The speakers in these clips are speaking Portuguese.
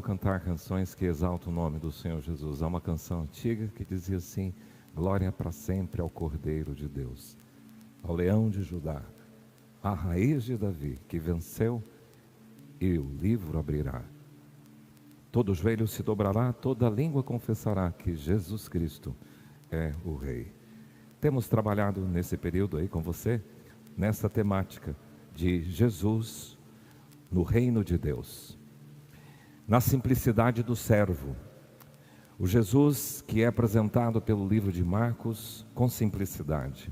cantar canções que exaltam o nome do Senhor Jesus. Há uma canção antiga que dizia assim: glória para sempre ao Cordeiro de Deus, ao Leão de Judá, à raiz de Davi, que venceu e o livro abrirá. Todo joelho se dobrará, toda língua confessará que Jesus Cristo é o Rei. Temos trabalhado nesse período aí com você, nessa temática de Jesus no reino de Deus, na simplicidade do servo. O Jesus que é apresentado pelo livro de Marcos com simplicidade.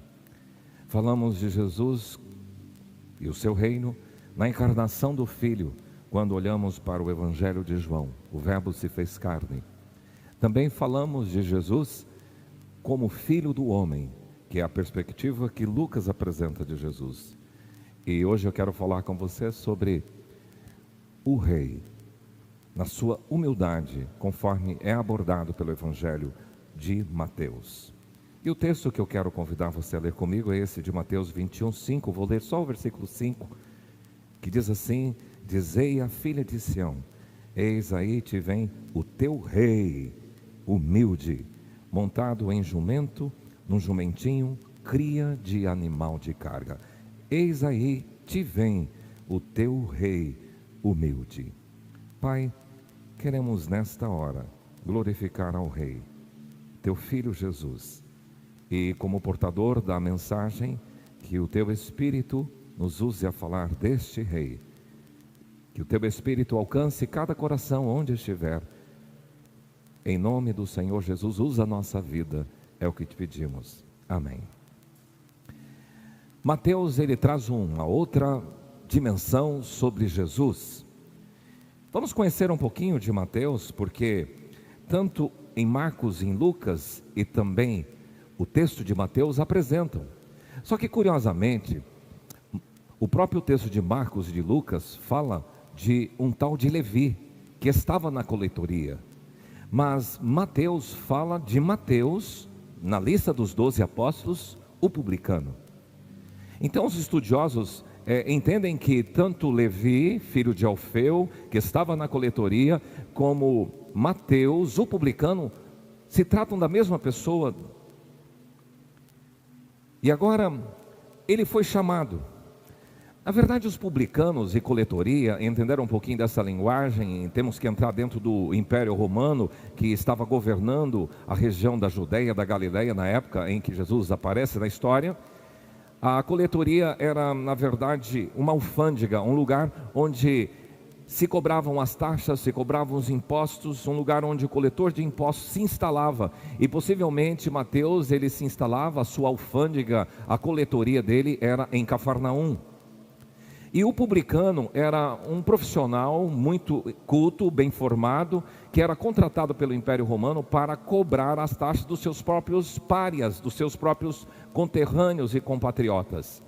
Falamos de Jesus e o seu reino na encarnação do Filho, quando olhamos para o Evangelho de João, o Verbo se fez carne. Também falamos de Jesus como Filho do Homem, que é a perspectiva que Lucas apresenta de Jesus. E hoje eu quero falar com você sobre o Rei, na sua humildade, conforme é abordado pelo Evangelho de Mateus. E o texto que eu quero convidar você a ler comigo é esse de Mateus 21:5. Vou ler só o versículo 5, que diz assim: dizei à filha de Sião, eis aí te vem o teu rei, humilde, montado em jumento, num jumentinho, cria de animal de carga. Eis aí te vem o teu rei humilde. Pai, queremos nesta hora glorificar ao Rei, teu Filho Jesus, e como portador da mensagem, que o teu Espírito nos use a falar deste Rei, que o teu Espírito alcance cada coração onde estiver. Em nome do Senhor Jesus, usa a nossa vida, é o que te pedimos. Amém. Mateus, ele traz uma outra dimensão sobre Jesus. Vamos conhecer um pouquinho de Mateus, porque tanto em Marcos e em Lucas e também o texto de Mateus apresentam. Só que curiosamente, o próprio texto de Marcos e de Lucas fala de um tal de Levi, que estava na coletoria. Mas Mateus fala de Mateus, na lista dos 12 apóstolos, o publicano. Então os estudiosos entendem que tanto Levi, filho de Alfeu, que estava na coletoria, como Mateus, o publicano, se tratam da mesma pessoa. E agora, ele foi chamado. Na verdade, os publicanos e coletoria entenderam um pouquinho dessa linguagem. Temos que entrar dentro do Império Romano, que estava governando a região da Judeia, da Galileia, na época em que Jesus aparece na história. A coletoria era, na verdade, uma alfândega, um lugar onde se cobravam as taxas, se cobravam os impostos, um lugar onde o coletor de impostos se instalava. E possivelmente Mateus, ele se instalava, a sua alfândega, a coletoria dele era em Cafarnaum. E o publicano era um profissional muito culto, bem formado, que era contratado pelo Império Romano para cobrar as taxas dos seus próprios párias, dos seus próprios conterrâneos e compatriotas.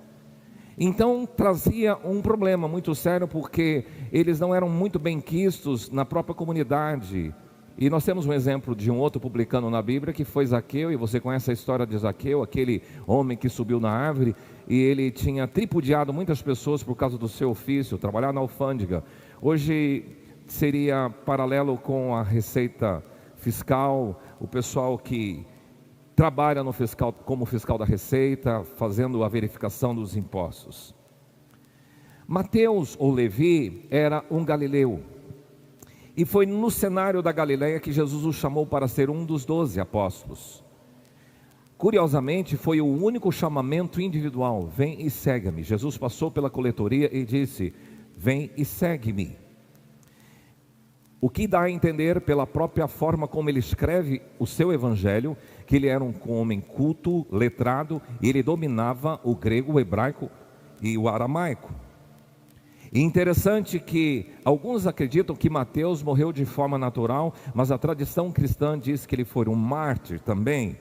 Então trazia um problema muito sério, porque eles não eram muito bem quistos na própria comunidade. E nós temos um exemplo de um outro publicano na Bíblia, que foi Zaqueu, e você conhece a história de Zaqueu, aquele homem que subiu na árvore, e ele tinha tripudiado muitas pessoas por causa do seu ofício, trabalhar na alfândega. Hoje seria paralelo com a receita fiscal, o pessoal que trabalha no fiscal, como fiscal da receita, fazendo a verificação dos impostos. Mateus, ou Levi, era um galileu. E foi no cenário da Galileia que Jesus o chamou para ser um dos 12 apóstolos. Curiosamente, foi o único chamamento individual: vem e segue-me. Jesus passou pela coletoria e disse: vem e segue-me. O que dá a entender pela própria forma como ele escreve o seu evangelho, que ele era um homem culto, letrado, e ele dominava o grego, o hebraico e o aramaico. E interessante que alguns acreditam que Mateus morreu de forma natural, mas a tradição cristã diz que ele foi um mártir também,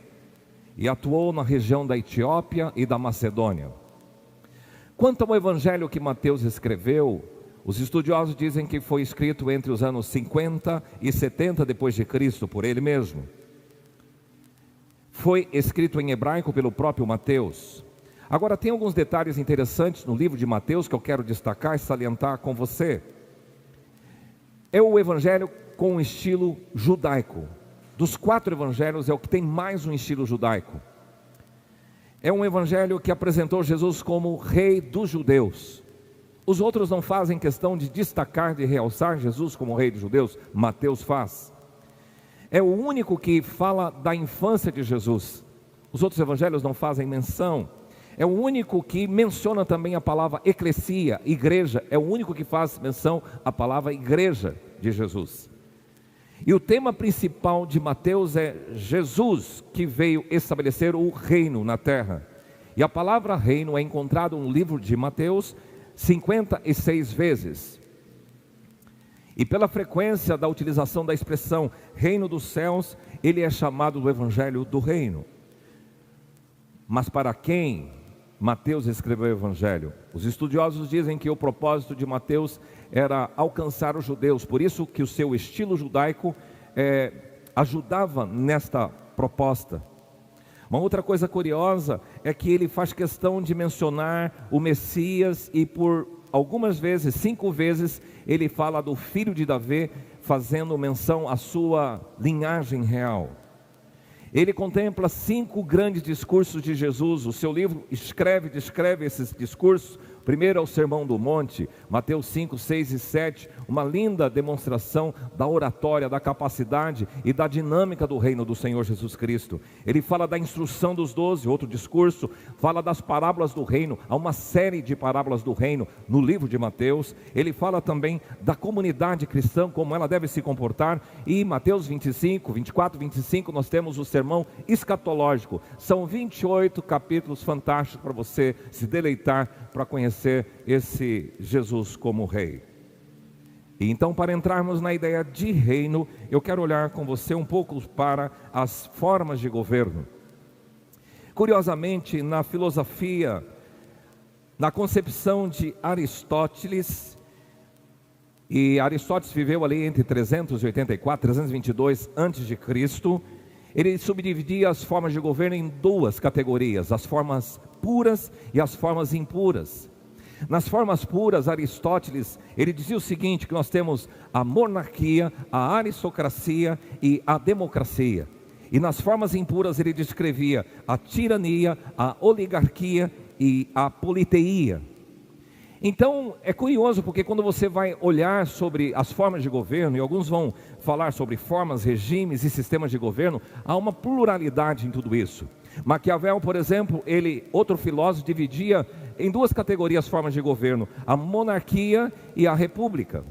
e atuou na região da Etiópia e da Macedônia. Quanto ao evangelho que Mateus escreveu, os estudiosos dizem que foi escrito entre os anos 50 e 70 depois de Cristo, por ele mesmo. Foi escrito em hebraico pelo próprio Mateus. Agora, tem alguns detalhes interessantes no livro de Mateus que eu quero destacar e salientar com você. É o evangelho com um estilo judaico. Dos 4 evangelhos é o que tem mais um estilo judaico. É um evangelho que apresentou Jesus como rei dos judeus. Os outros não fazem questão de destacar, de realçar Jesus como rei dos judeus. Mateus faz. É o único que fala da infância de Jesus. Os outros evangelhos não fazem menção. É o único que menciona também a palavra eclesia, igreja. É o único que faz menção à palavra igreja de Jesus. E o tema principal de Mateus é Jesus que veio estabelecer o reino na terra. E a palavra reino é encontrada no livro de Mateus 56 vezes. E pela frequência da utilização da expressão reino dos céus, ele é chamado do evangelho do reino. Mas para quem Mateus escreveu o evangelho? Os estudiosos dizem que o propósito de Mateus era alcançar os judeus, por isso que o seu estilo judaico ajudava nesta proposta. Uma outra coisa curiosa é que ele faz questão de mencionar o Messias e por algumas vezes, 5 vezes, ele fala do filho de Davi, fazendo menção à sua linhagem real. Ele contempla 5 grandes discursos de Jesus. O seu livro descreve esses discursos. Primeiro é o Sermão do Monte, Mateus 5, 6 e 7, uma linda demonstração da oratória, da capacidade e da dinâmica do reino do Senhor Jesus Cristo. Ele fala da instrução dos 12, outro discurso, fala das parábolas do reino, há uma série de parábolas do reino no livro de Mateus. Ele fala também da comunidade cristã, como ela deve se comportar, e Mateus 25, 24, 25, nós temos o sermão escatológico. São 28 capítulos fantásticos para você se deleitar, para conhecer esse Jesus como rei. E então, para entrarmos na ideia de reino, eu quero olhar com você um pouco para as formas de governo. Curiosamente, na filosofia, na concepção de Aristóteles, e Aristóteles viveu ali entre 384 e 322 a.C., ele subdividia as formas de governo em 2 categorias, as formas puras e as formas impuras. Nas formas puras, Aristóteles, ele dizia o seguinte, que nós temos a monarquia, a aristocracia e a democracia. E nas formas impuras ele descrevia a tirania, a oligarquia e a politeia. Então é curioso porque quando você vai olhar sobre as formas de governo, e alguns vão falar sobre formas, regimes e sistemas de governo, há uma pluralidade em tudo isso. Maquiavel, por exemplo, outro filósofo, dividia em 2 categorias as formas de governo, a monarquia e a república.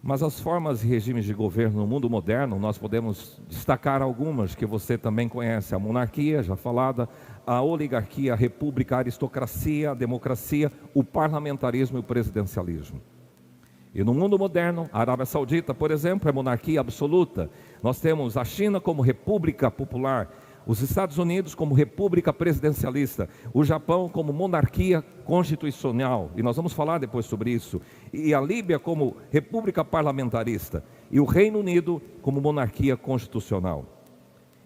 Mas as formas e regimes de governo no mundo moderno, nós podemos destacar algumas que você também conhece: a monarquia, já falada, a oligarquia, a república, a aristocracia, a democracia, o parlamentarismo e o presidencialismo. E no mundo moderno, a Arábia Saudita, por exemplo, é monarquia absoluta. Nós temos a China como república popular, os Estados Unidos como república presidencialista, o Japão como monarquia constitucional, e nós vamos falar depois sobre isso, e a Líbia como república parlamentarista, e o Reino Unido como monarquia constitucional.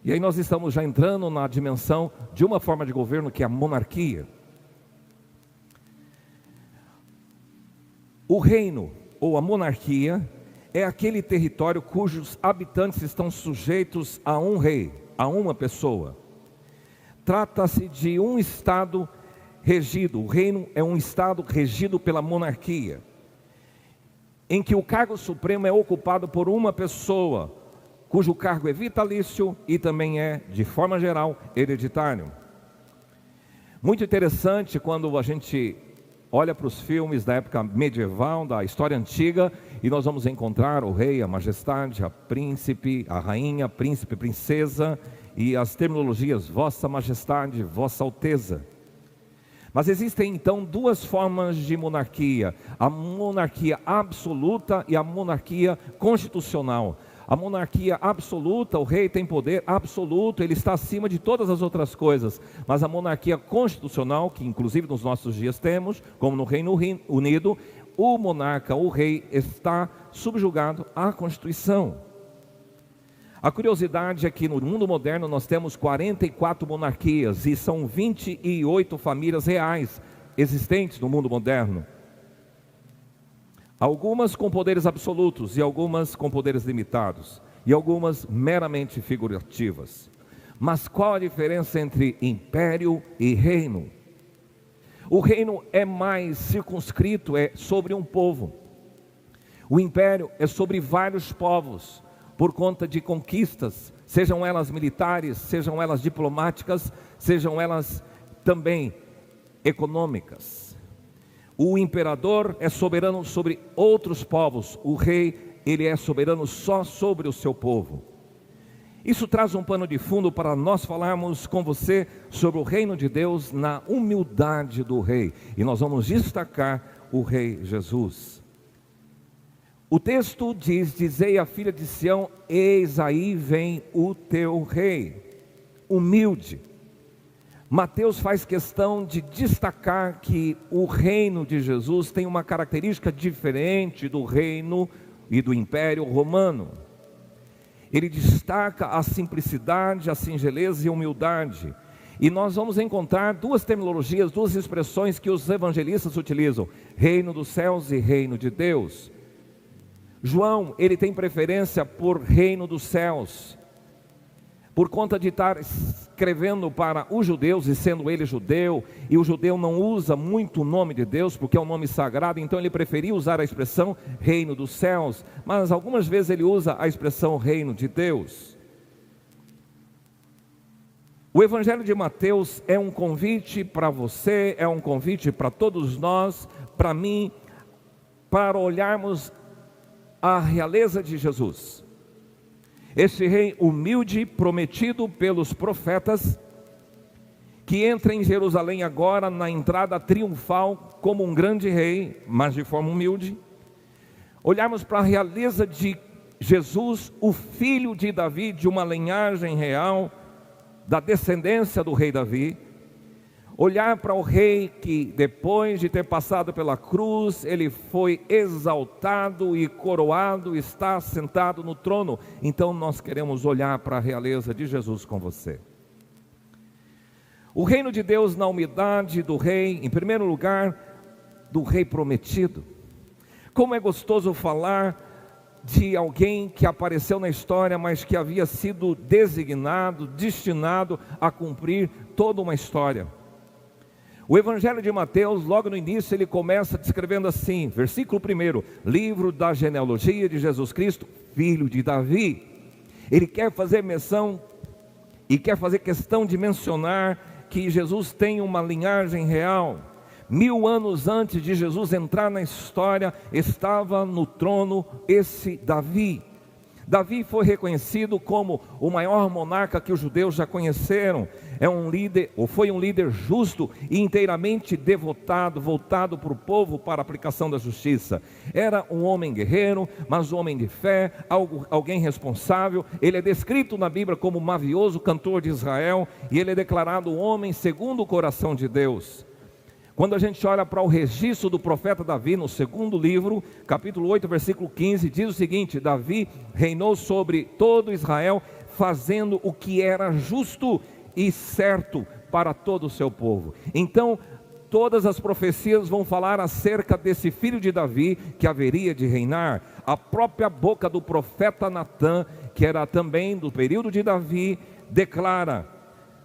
E aí nós estamos já entrando na dimensão de uma forma de governo que é a monarquia. O reino ou a monarquia é aquele território cujos habitantes estão sujeitos a um rei, a uma pessoa. Trata-se de um estado regido, o reino é um estado regido pela monarquia, em que o cargo supremo é ocupado por uma pessoa, cujo cargo é vitalício e também é, de forma geral, hereditário. Muito interessante quando a gente olha para os filmes da época medieval, da história antiga, e nós vamos encontrar o rei, a majestade, a príncipe, a rainha, príncipe, princesa, e as terminologias Vossa Majestade, Vossa Alteza. Mas existem então 2 formas de monarquia: a monarquia absoluta e a monarquia constitucional. A monarquia absoluta, o rei tem poder absoluto, ele está acima de todas as outras coisas. Mas a monarquia constitucional, que inclusive nos nossos dias temos, como no Reino Unido, o monarca, o rei, está subjugado à Constituição. A curiosidade é que no mundo moderno nós temos 44 monarquias e são 28 famílias reais existentes no mundo moderno. algumas com poderes absolutos e algumas com poderes limitados, e algumas meramente figurativas. Mas qual a diferença entre império e reino? O reino é mais circunscrito, é sobre um povo. O império é sobre vários povos, por conta de conquistas, sejam elas militares, sejam elas diplomáticas, sejam elas também econômicas. O imperador é soberano sobre outros povos, o rei, ele é soberano só sobre o seu povo. Isso traz um pano de fundo para nós falarmos com você sobre o reino de Deus na humildade do rei. E nós vamos destacar o rei Jesus. O texto diz: dizei à filha de Sião, eis aí vem o teu rei, humilde. Mateus faz questão de destacar que o reino de Jesus tem uma característica diferente do reino e do império romano. Ele destaca a simplicidade, a singeleza e a humildade. E nós vamos encontrar duas terminologias, duas expressões que os evangelistas utilizam: reino dos céus e reino de Deus. João, ele tem preferência por reino dos céus, por conta de estar escrevendo para os judeus e sendo ele judeu, e o judeu não usa muito o nome de Deus, porque é um nome sagrado, então ele preferia usar a expressão reino dos céus, mas algumas vezes ele usa a expressão reino de Deus. O Evangelho de Mateus é um convite para você, é um convite para todos nós, para mim, para olharmos a realeza de Jesus. Esse rei humilde, prometido pelos profetas, que entra em Jerusalém agora na entrada triunfal como um grande rei, mas de forma humilde. Olharmos para a realeza de Jesus, o filho de Davi, de uma linhagem real, da descendência do rei Davi. Olhar para o rei que, depois de ter passado pela cruz, ele foi exaltado e coroado, está sentado no trono. Então nós queremos olhar para a realeza de Jesus com você. O reino de Deus na humildade do rei, em primeiro lugar, do rei prometido. Como é gostoso falar de alguém que apareceu na história, mas que havia sido designado, destinado a cumprir toda uma história. O Evangelho de Mateus, logo no início, ele começa descrevendo assim, versículo 1, livro da genealogia de Jesus Cristo, filho de Davi. Ele quer fazer menção e quer fazer questão de mencionar que Jesus tem uma linhagem real. 1000 anos antes de Jesus entrar na história, estava no trono esse Davi. Davi foi reconhecido como o maior monarca que os judeus já conheceram. Foi um líder justo e inteiramente devotado, voltado para o povo, para a aplicação da justiça. Era um homem guerreiro, mas um homem de fé, alguém responsável. Ele é descrito na Bíblia como o mavioso cantor de Israel, e ele é declarado homem segundo o coração de Deus. Quando a gente olha para o registro do profeta Davi, no segundo livro, capítulo 8, versículo 15, diz o seguinte: Davi reinou sobre todo Israel, fazendo o que era justo e certo para todo o seu povo. Então, todas as profecias vão falar acerca desse filho de Davi, que haveria de reinar. A própria boca do profeta Natã, que era também do período de Davi, declara: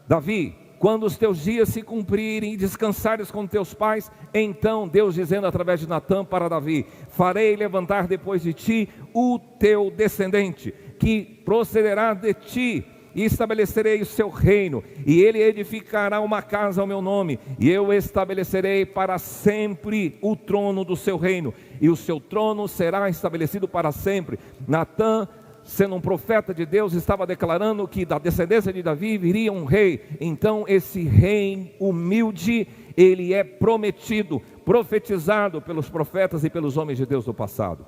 Davi, quando os teus dias se cumprirem e descansares com teus pais, então Deus dizendo através de Natã para Davi: farei levantar depois de ti o teu descendente, que procederá de ti, e estabelecerei o seu reino, e ele edificará uma casa ao meu nome, e eu estabelecerei para sempre o trono do seu reino, e o seu trono será estabelecido para sempre. Natã, sendo um profeta de Deus, estava declarando que da descendência de Davi viria um rei. Então esse rei humilde, ele é prometido, profetizado pelos profetas e pelos homens de Deus do passado.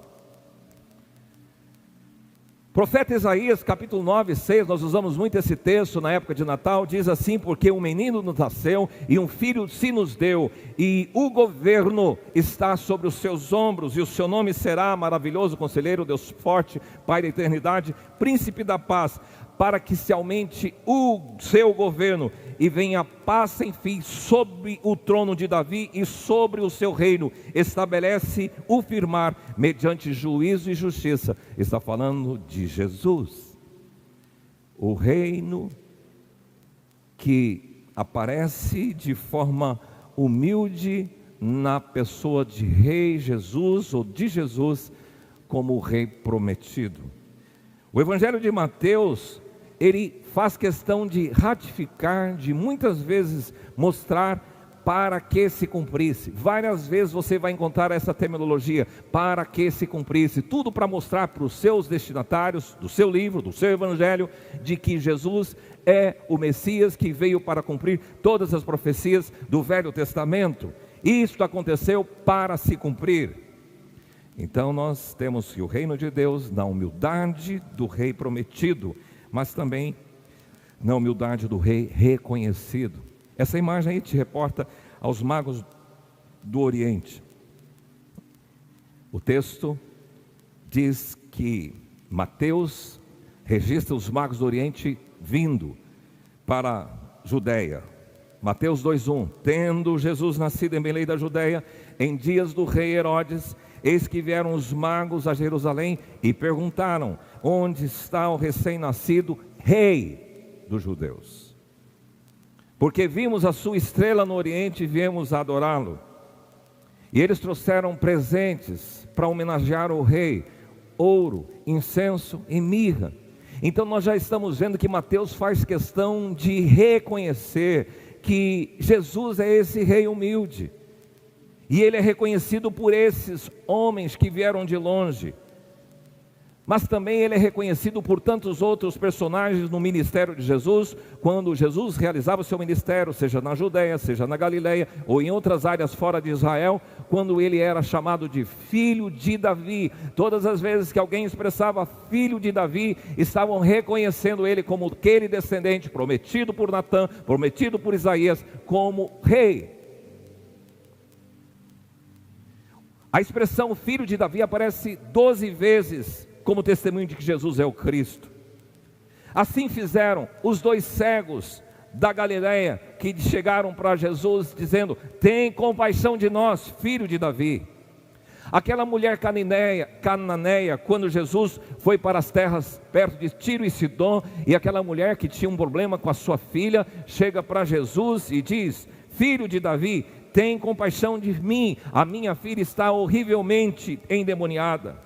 Profeta Isaías, capítulo 9, 6, nós usamos muito esse texto na época de Natal, diz assim: porque um menino nos nasceu e um filho se nos deu, e o governo está sobre os seus ombros, e o seu nome será Maravilhoso Conselheiro, Deus Forte, Pai da Eternidade, Príncipe da Paz, para que se aumente o seu governo e venha paz sem fim sobre o trono de Davi e sobre o seu reino. Estabelece o firmar mediante juízo e justiça. Está falando de Jesus. O reino que aparece de forma humilde na pessoa de Rei Jesus, ou de Jesus, como o Rei prometido. O Evangelho de Mateus, ele faz questão de ratificar, de muitas vezes mostrar para que se cumprisse. Várias vezes você vai encontrar essa terminologia, para que se cumprisse. Tudo para mostrar para os seus destinatários, do seu livro, do seu Evangelho, de que Jesus é o Messias que veio para cumprir todas as profecias do Velho Testamento. Isto aconteceu para se cumprir. Então nós temos que o reino de Deus na humildade do rei prometido, mas também na humildade do rei reconhecido. Essa imagem aí te reporta aos magos do Oriente. O texto diz que Mateus registra os magos do Oriente vindo para a Judeia. Mateus 2:1, tendo Jesus nascido em Belém da Judeia, em dias do rei Herodes, eis que vieram os magos a Jerusalém e perguntaram, onde está o recém-nascido rei dos judeus? Porque vimos a sua estrela no Oriente e viemos a adorá-lo. E eles trouxeram presentes para homenagear o rei, ouro, incenso e mirra. Então nós já estamos vendo que Mateus faz questão de reconhecer que Jesus é esse rei humilde, e ele é reconhecido por esses homens que vieram de longe, mas também ele é reconhecido por tantos outros personagens no ministério de Jesus, quando Jesus realizava o seu ministério, seja na Judeia, seja na Galileia, ou em outras áreas fora de Israel, quando ele era chamado de filho de Davi. Todas as vezes que alguém expressava filho de Davi, estavam reconhecendo ele como aquele descendente prometido por Natã, prometido por Isaías, como rei. A expressão filho de Davi aparece 12 vezes como testemunho de que Jesus é o Cristo. Assim fizeram os dois cegos da Galileia, que chegaram para Jesus dizendo, tem compaixão de nós, filho de Davi. Aquela mulher cananeia, quando Jesus foi para as terras perto de Tiro e Sidom, e aquela mulher que tinha um problema com a sua filha, chega para Jesus e diz, filho de Davi, tem compaixão de mim, a minha filha está horrivelmente endemoniada.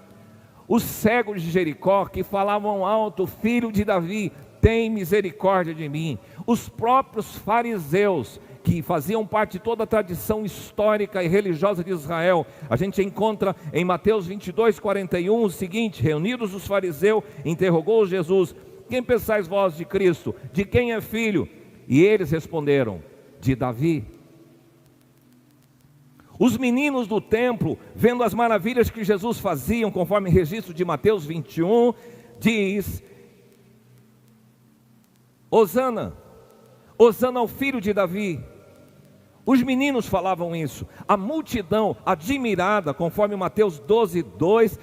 Os cegos de Jericó, que falavam alto, filho de Davi, tem misericórdia de mim. Os próprios fariseus, que faziam parte de toda a tradição histórica e religiosa de Israel, a gente encontra em Mateus 22:41 o seguinte, reunidos os fariseus, interrogou Jesus, quem pensais vós de Cristo? De quem é filho? E eles responderam, de Davi. Os meninos do templo, vendo as maravilhas que Jesus fazia, conforme o registro de Mateus 21, diz, Hosana, Hosana ao filho de Davi. Os meninos falavam isso. A multidão admirada, conforme Mateus 12:2,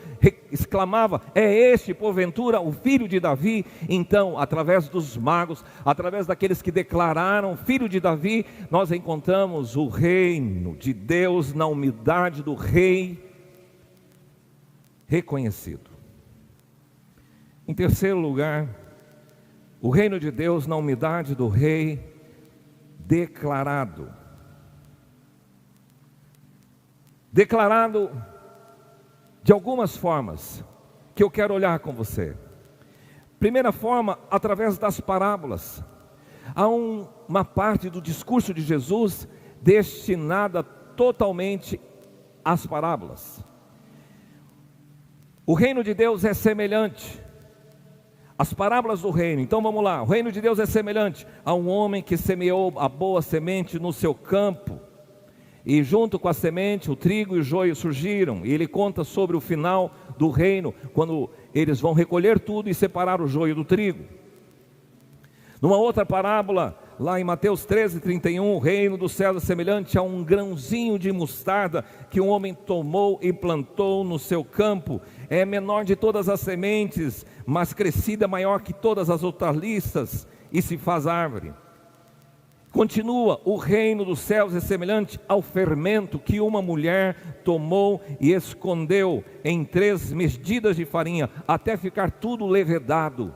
exclamava, é este porventura o filho de Davi? Então, através dos magos, através daqueles que declararam filho de Davi, nós encontramos o reino de Deus na humildade do rei reconhecido. Em terceiro lugar, o reino de Deus na humildade do rei declarado. Declarado de algumas formas que eu quero olhar com você. Primeira forma, através das parábolas. Há uma parte do discurso de Jesus destinada totalmente às parábolas. O reino de Deus é semelhante. As parábolas do reino, então vamos lá. O reino de Deus é semelhante a um homem que semeou a boa semente no seu campo. E junto com a semente, o trigo e o joio surgiram. E ele conta sobre o final do reino, quando eles vão recolher tudo e separar o joio do trigo. Numa outra parábola, lá em Mateus 13:31, o reino dos céus é semelhante a um grãozinho de mostarda que um homem tomou e plantou no seu campo. É menor de todas as sementes, mas crescida maior que todas as hortaliças, e se faz árvore. Continua, o reino dos céus é semelhante ao fermento que uma mulher tomou e escondeu em 3 medidas de farinha, até ficar tudo levedado.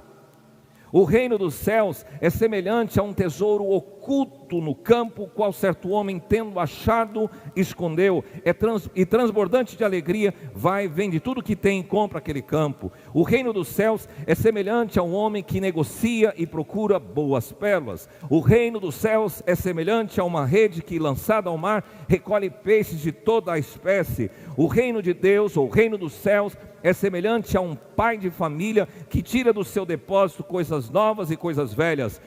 O reino dos céus é semelhante a um tesouro oculto no campo, qual certo homem, tendo achado, escondeu, e transbordante de alegria, vai, vende tudo que tem e compra aquele campo. O reino dos céus é semelhante a um homem que negocia e procura boas pérolas. O reino dos céus é semelhante a uma rede que, lançada ao mar, recolhe peixes de toda a espécie. O reino de Deus, ou o reino dos céus, é semelhante a um pai de família que tira do seu depósito coisas novas e coisas velhas.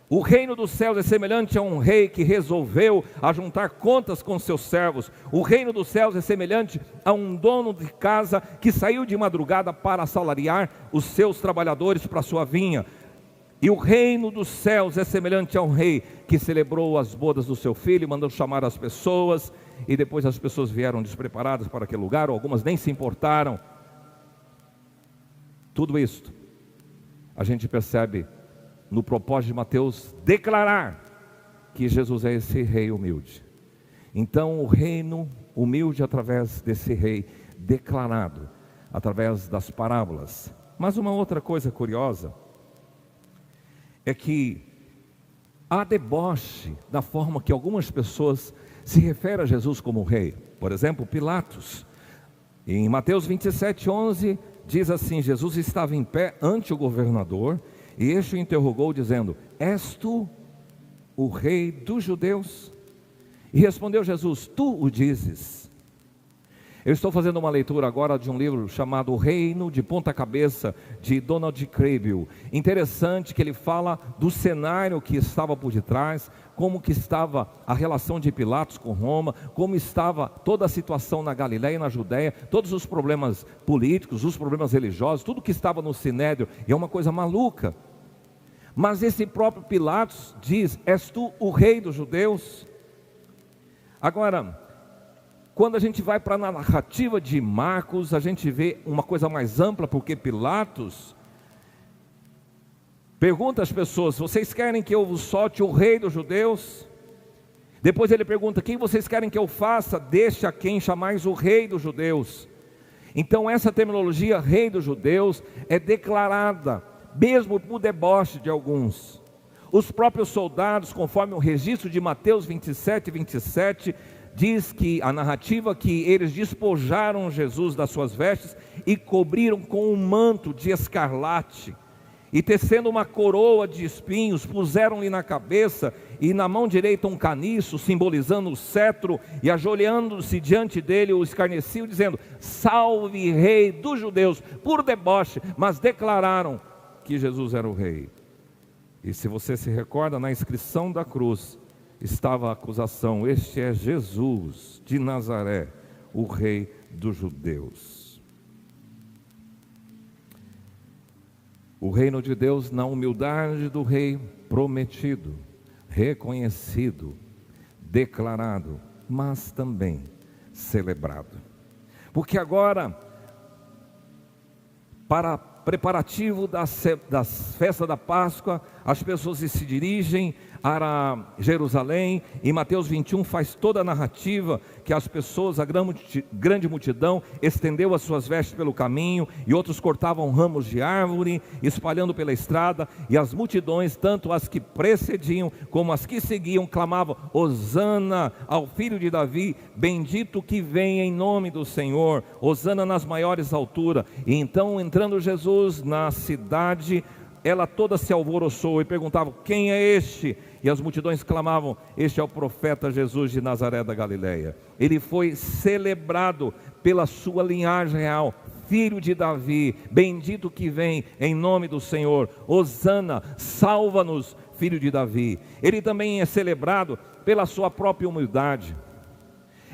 O reino dos céus é semelhante a um rei que resolveu ajuntar contas com seus servos. O reino dos céus é semelhante a um dono de casa que saiu de madrugada para assalariar os seus trabalhadores para a sua vinha. E o reino dos céus é semelhante a um rei que celebrou as bodas do seu filho, mandou chamar as pessoas, e depois as pessoas vieram despreparadas para aquele lugar, ou algumas nem se importaram. Tudo isto a gente percebe no propósito de Mateus declarar que Jesus é esse rei humilde. Então o reino humilde através desse rei declarado, através das parábolas. Mas uma outra coisa curiosa é que há deboche da forma que algumas pessoas se referem a Jesus como rei. Por exemplo, Pilatos, em Mateus 27:11, diz assim: Jesus estava em pé ante o governador, e este o interrogou dizendo: és tu o rei dos judeus? E respondeu Jesus: tu o dizes. Eu estou fazendo uma leitura agora de um livro chamado O Reino de Ponta Cabeça, de Donald Crabill. Interessante que ele fala do cenário que estava por detrás, como que estava a relação de Pilatos com Roma, como estava toda a situação na Galileia e na Judéia, todos os problemas políticos, os problemas religiosos, tudo que estava no Sinédrio, e é uma coisa maluca. Mas esse próprio Pilatos diz: és tu o rei dos judeus? Agora, quando a gente vai para a narrativa de Marcos, a gente vê uma coisa mais ampla, porque Pilatos pergunta às pessoas: vocês querem que eu vos solte o rei dos judeus? Depois ele pergunta: quem vocês querem que eu faça? Deixa quem chamais o rei dos judeus. Então essa terminologia rei dos judeus é declarada, mesmo por deboche de alguns. Os próprios soldados, conforme o registro de Mateus 27:27, diz que a narrativa que eles despojaram Jesus das suas vestes e cobriram com um manto de escarlate, e tecendo uma coroa de espinhos, puseram-lhe na cabeça, e na mão direita um caniço, simbolizando o cetro, e ajoelhando-se diante dele, o escarneciam, dizendo: salve, rei dos judeus, por deboche, mas declararam que Jesus era o rei. E se você se recorda, na inscrição da cruz estava a acusação: este é Jesus de Nazaré, o rei dos judeus. O reino de Deus na humildade do rei prometido, reconhecido, declarado, mas também celebrado. Porque agora, para preparativo das festas da Páscoa, as pessoas se dirigem a Jerusalém, e Mateus 21 faz toda a narrativa que as pessoas, a grande multidão, estendeu as suas vestes pelo caminho, e outros cortavam ramos de árvore, espalhando pela estrada, e as multidões, tanto as que precediam como as que seguiam, clamavam: Hosana ao filho de Davi, bendito que vem em nome do Senhor, Hosana nas maiores alturas. E então, entrando Jesus na cidade, ela toda se alvoroçou e perguntava: quem é este? E as multidões clamavam: este é o profeta Jesus de Nazaré da Galileia. Ele foi celebrado pela sua linhagem real, filho de Davi, bendito que vem em nome do Senhor, Hosana, salva-nos, filho de Davi. Ele também é celebrado pela sua própria humildade.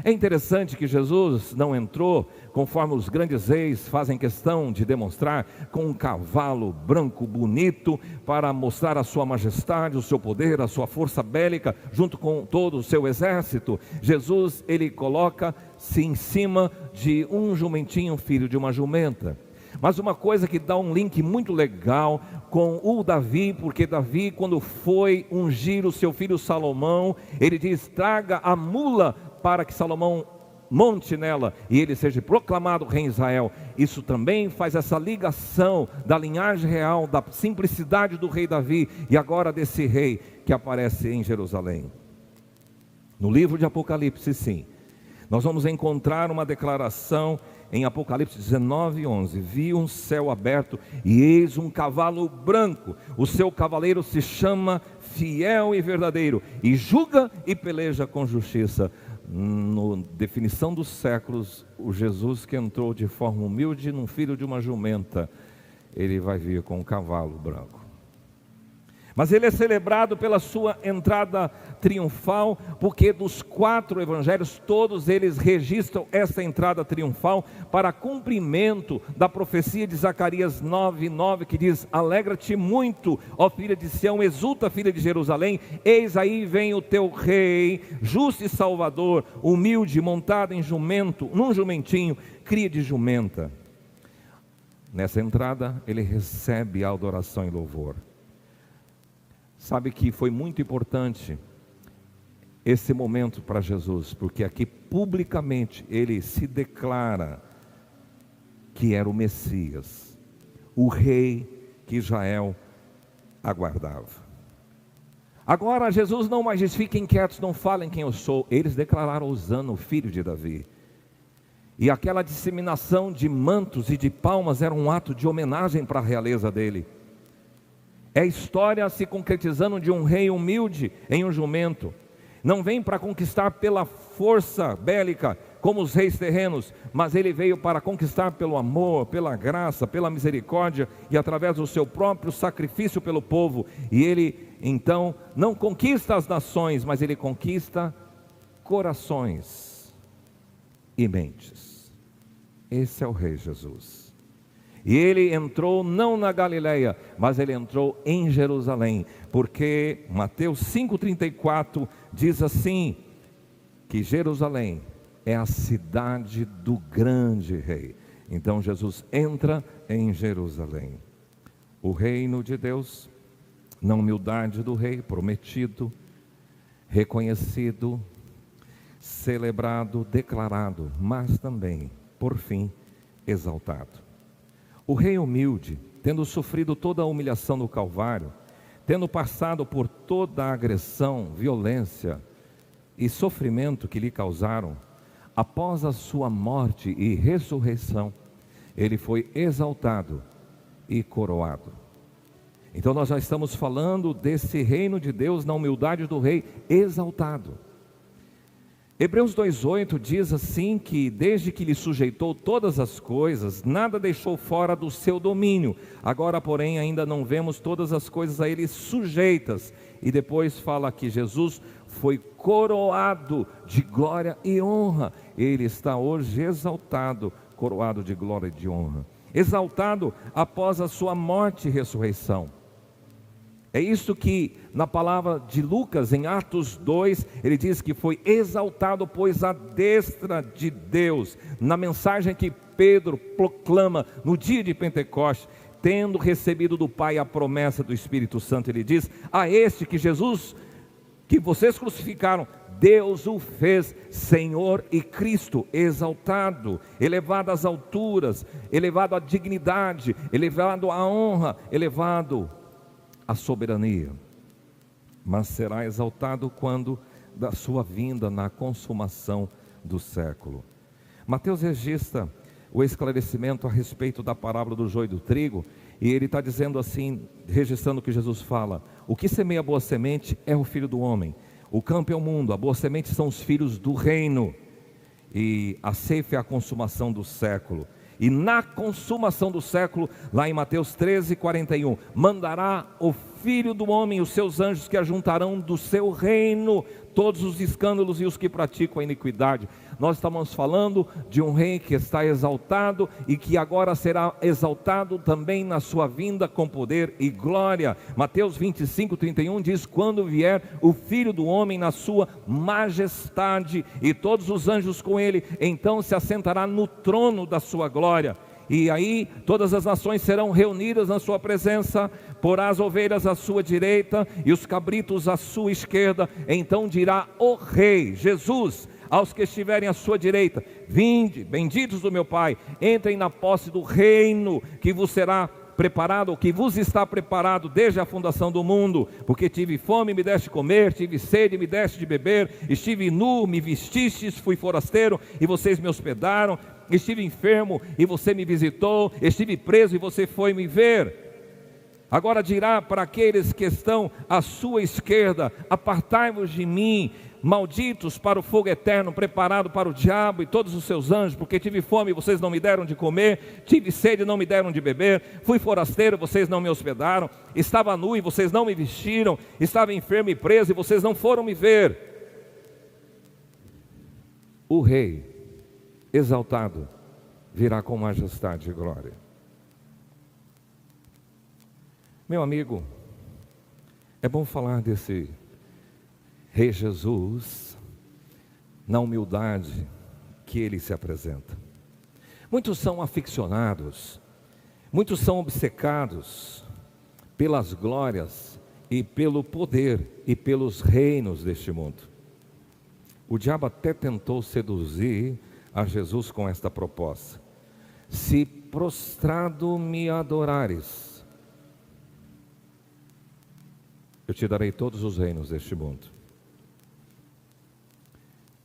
É interessante que Jesus não entrou, conforme os grandes reis fazem questão de demonstrar, com um cavalo branco bonito, para mostrar a sua majestade, o seu poder, a sua força bélica, junto com todo o seu exército. Jesus, ele coloca-se em cima de um jumentinho, filho de uma jumenta. Mas uma coisa que dá um link muito legal com o Davi, porque Davi, quando foi ungir o seu filho Salomão, ele diz: traga a mula para que Salomão monte nela e ele seja proclamado rei em Israel. Isso também faz essa ligação da linhagem real, da simplicidade do rei Davi e agora desse rei que aparece em Jerusalém. No livro de Apocalipse, sim, nós vamos encontrar uma declaração em Apocalipse 19:11. Vi um céu aberto e eis um cavalo branco. O seu cavaleiro se chama Fiel e Verdadeiro e julga e peleja com justiça. Na definição dos séculos, o Jesus que entrou de forma humilde num filho de uma jumenta, ele vai vir com um cavalo branco. Mas ele é celebrado pela sua entrada triunfal, porque dos 4 evangelhos, todos eles registram essa entrada triunfal para cumprimento da profecia de Zacarias 9:9, que diz: alegra-te muito, ó filha de Sião, exulta, filha de Jerusalém, eis aí vem o teu rei, justo e salvador, humilde, montado em jumento, num jumentinho, cria de jumenta. Nessa entrada, ele recebe a adoração e louvor. Sabe que foi muito importante esse momento para Jesus, porque aqui publicamente ele se declara que era o Messias, o rei que Israel aguardava. Agora Jesus não mais diz: fiquem quietos, não falem quem eu sou. Eles declararam Hosana, o filho de Davi. E aquela disseminação de mantos e de palmas era um ato de homenagem para a realeza dele. É a história se concretizando de um rei humilde em um jumento. Não vem para conquistar pela força bélica, como os reis terrenos, mas ele veio para conquistar pelo amor, pela graça, pela misericórdia e através do seu próprio sacrifício pelo povo. E ele então não conquista as nações, mas ele conquista corações e mentes. Esse é o rei Jesus. E ele entrou não na Galileia, mas ele entrou em Jerusalém, porque Mateus 5,34 diz assim, que Jerusalém é a cidade do grande rei. Então Jesus entra em Jerusalém. O reino de Deus, na humildade do rei, prometido, reconhecido, celebrado, declarado, mas também, por fim, exaltado. O rei humilde, tendo sofrido toda a humilhação do Calvário, tendo passado por toda a agressão, violência e sofrimento que lhe causaram, após a sua morte e ressurreição, ele foi exaltado e coroado. Então nós já estamos falando desse reino de Deus na humildade do rei exaltado. Hebreus 2,8 diz assim que desde que lhe sujeitou todas as coisas, nada deixou fora do seu domínio. Agora, porém, ainda não vemos todas as coisas a ele sujeitas. E depois fala que Jesus foi coroado de glória e honra. Ele está hoje exaltado, coroado de glória e de honra. Exaltado após a sua morte e ressurreição. É isso que na palavra de Lucas, em Atos 2, ele diz que foi exaltado, pois à destra de Deus. Na mensagem que Pedro proclama no dia de Pentecostes, tendo recebido do Pai a promessa do Espírito Santo, ele diz: a este que Jesus, que vocês crucificaram, Deus o fez Senhor e Cristo, exaltado, elevado às alturas, elevado à dignidade, elevado à honra, elevado a soberania, mas será exaltado quando da sua vinda na consumação do século. Mateus registra o esclarecimento a respeito da parábola do joio e do trigo, e ele está dizendo assim, registrando o que Jesus fala: o que semeia a boa semente é o filho do homem, o campo é o mundo, a boa semente são os filhos do reino, e a ceifa é a consumação do século. E na consumação do século, lá em Mateus 13:41, mandará o Filho do Homem, os seus anjos que ajuntarão do seu reino todos os escândalos e os que praticam a iniquidade. Nós estamos falando de um rei que está exaltado e que agora será exaltado também na sua vinda com poder e glória. Mateus 25:31 diz: quando vier o Filho do Homem na sua majestade e todos os anjos com ele, então se assentará no trono da sua glória. E aí todas as nações serão reunidas na sua presença, porá as ovelhas à sua direita e os cabritos à sua esquerda. Então dirá o Rei, Jesus, aos que estiverem à sua direita: vinde, benditos do meu Pai, entrem na posse do reino que vos será preparado, que vos está preparado desde a fundação do mundo. Porque tive fome, me deste de comer, tive sede, me deste de beber, estive nu, me vestistes, fui forasteiro e vocês me hospedaram, estive enfermo e você me visitou, estive preso e você foi me ver. Agora dirá para aqueles que estão à sua esquerda: apartai-vos de mim, malditos, para o fogo eterno preparado para o diabo e todos os seus anjos. Porque tive fome e vocês não me deram de comer, tive sede e não me deram de beber, fui forasteiro e vocês não me hospedaram, estava nu e vocês não me vestiram, estava enfermo e preso e vocês não foram me ver. O Rei exaltado virá com majestade e glória. Meu amigo, é bom falar desse Rei Jesus na humildade que ele se apresenta. Muitos são aficionados, muitos são obcecados pelas glórias e pelo poder e pelos reinos deste mundo. O diabo até tentou seduzir a Jesus com esta proposta: se prostrado me adorares, eu te darei todos os reinos deste mundo.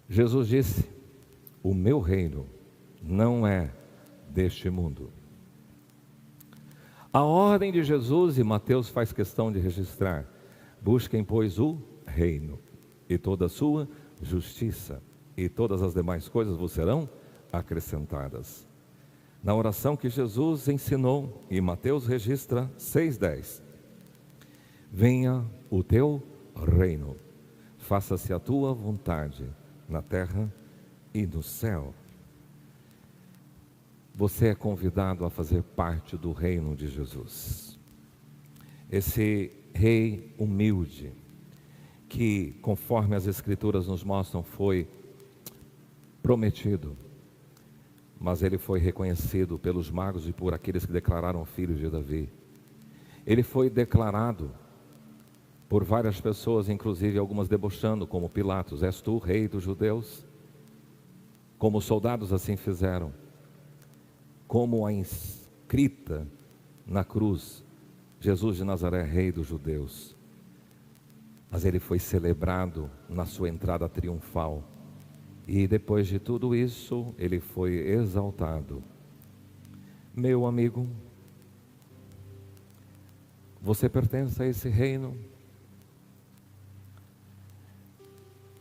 Jesus disse: o meu reino não é deste mundo. A ordem de Jesus, e Mateus faz questão de registrar: busquem, pois, o reino e toda a sua justiça, e todas as demais coisas vos serão acrescentadas. Na oração que Jesus ensinou, e Mateus registra 6,10: venha o teu reino, faça-se a tua vontade, na terra e no céu. Você é convidado a fazer parte do reino de Jesus. Esse rei humilde, que, conforme as Escrituras nos mostram, foi prometido, mas ele foi reconhecido pelos magos e por aqueles que declararam filho de Davi. Ele foi declarado por várias pessoas, inclusive algumas debochando, como Pilatos: és tu rei dos judeus? Como os soldados assim fizeram, como a inscrita na cruz: Jesus de Nazaré, rei dos judeus. Mas ele foi celebrado na sua entrada triunfal, e depois de tudo isso, ele foi exaltado. Meu amigo, você pertence a esse reino?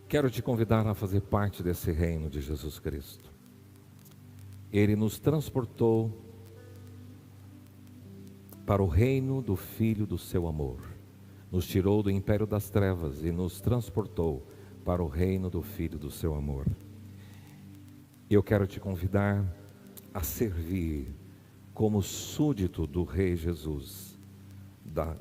Quero te convidar a fazer parte desse reino de Jesus Cristo. Ele nos transportou para o reino do Filho do seu amor. Nos tirou do império das trevas e nos transportou para o reino do Filho do seu amor. Eu quero te convidar a servir como súdito do Rei Jesus, da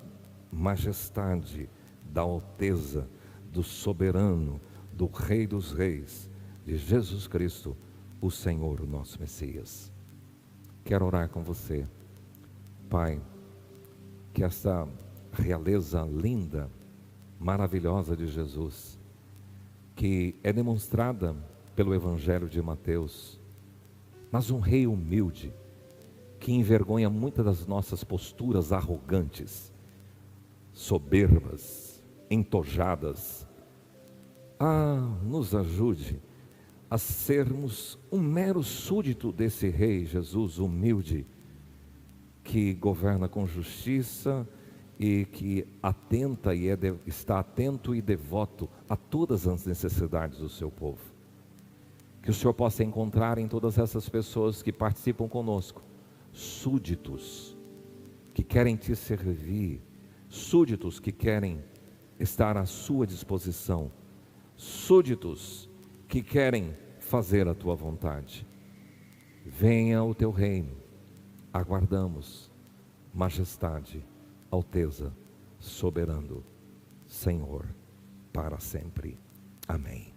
majestade, da alteza, do soberano, do Rei dos Reis, de Jesus Cristo, o Senhor, o nosso Messias. Quero orar com você. Pai, que essa realeza linda, maravilhosa de Jesus, que é demonstrada pelo Evangelho de Mateus, mas um rei humilde, que envergonha muitas das nossas posturas arrogantes, soberbas, entojadas. Nos ajude a sermos um mero súdito desse Rei Jesus humilde, que governa com justiça e que atenta e está atento e devoto a todas as necessidades do seu povo. Que o Senhor possa encontrar em todas essas pessoas que participam conosco súditos que querem te servir, súditos que querem estar à sua disposição, súditos que querem fazer a tua vontade. Venha o teu reino, aguardamos, majestade, alteza, soberano, Senhor, para sempre. Amém.